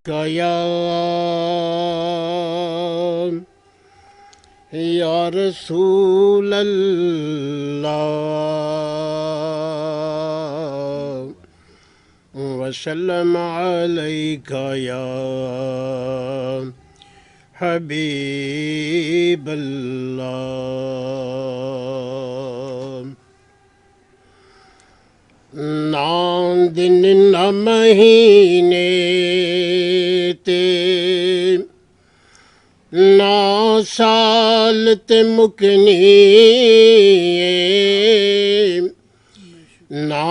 गया या रसूल अल्लाह वसल्लम अलैका या हबीब अल्लाह। ना दिन न महीने ते ना साल ते मुकनी ना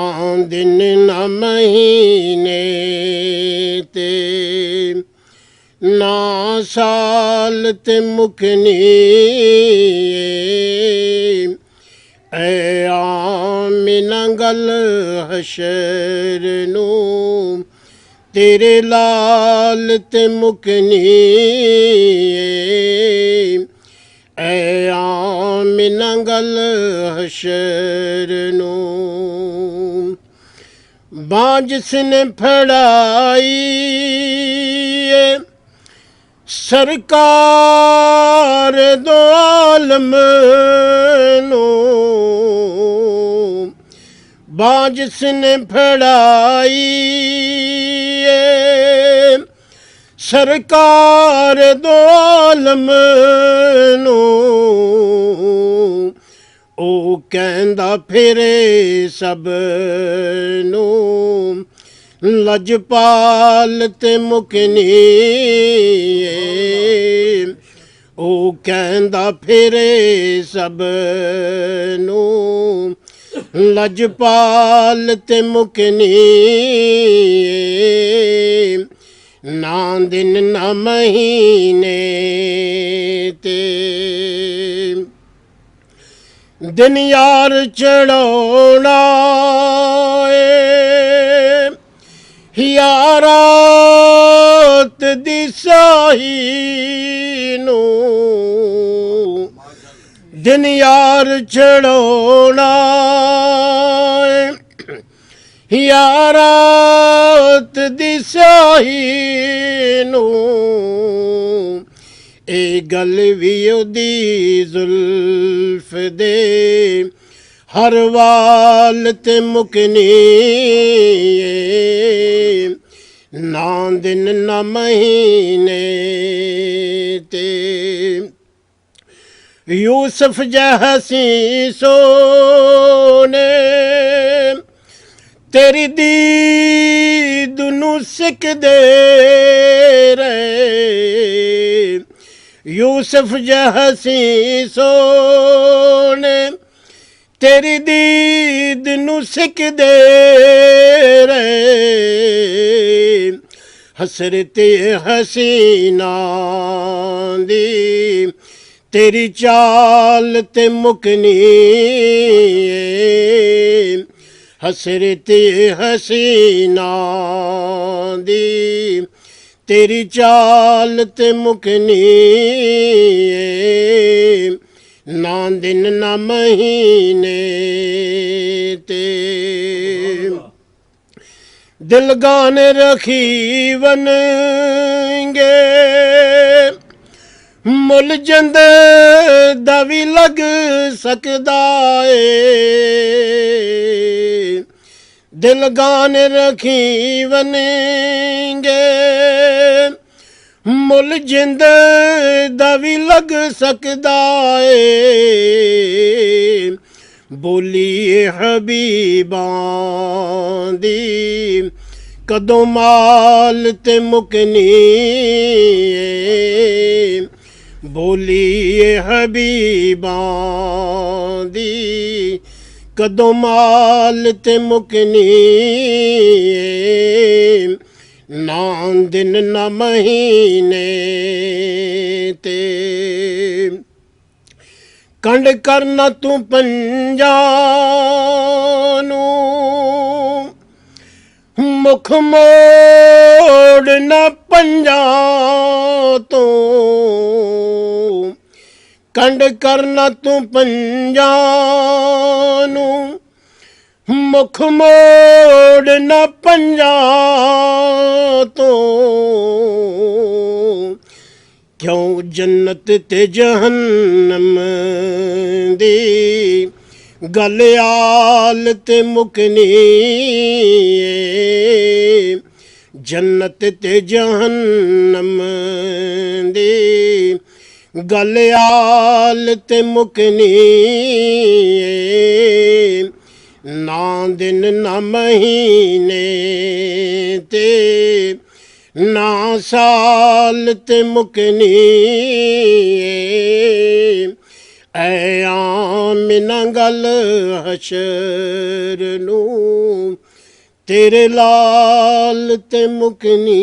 दिन न महीने ते ना साल ते मुकनी ऐ आमिना गल हशर नूं तेरे लाल ते मुकनी ऐ आमिना गल हशर नूं बां जिसने फड़ाई सरकार दो आलम नूं बां जिसने फड़ाई सरकार दो आलम नूं ओ कहंदा फिरे सब नूं लजपाल ते मुकनी ओ कहंदा फिरे सब नूं लजपाल ते मुकनी ना दिन न महीने ते दिन यार चढ़ाउणा यारात दी साही नूं दिन यार चढ़ाउणा यारात दी साही नूं ए गल भी ओदी जुल्फ दे हर वाल ते मुकनी ना दिन न महीने ते यूसुफ जैसी सोने तेरी दीद नूं सिकदे रहे यूसुफ जैसी सोने तेरी दीद नूं सिकदे रहे हसरत हसीना दी तेरी चाल ते मुकनी हसरत हसीना दी तेरी चाल ते मुकनी ना दिन न महीने ते दिल गाने रखी वनगे मुल जंद दा भी लग सकदा ए दिल गाने रखी वनगे मुल जिंद दा भी लग सकदा ए बोलिए हबीबां दी कदों माल ते मुकनी बोलिए हबीबां दी कदों माल ते मुकनी ना दिन न महीने ते कंड करना तू पंजानू मुख मोड़ न पंजा तो कंड करना तू पंजानू मुख मोड़ न पंजा तो जन्नत ते जहन्नम दी गल आल ते मुकनी जन्नत ते जहन्नम दी गल आल ते मुकनी ना दिन ना महीने ते ना साल ते मुकनी ऐ आमिना गल हशर नूं तेरे लाल ते मुकनी।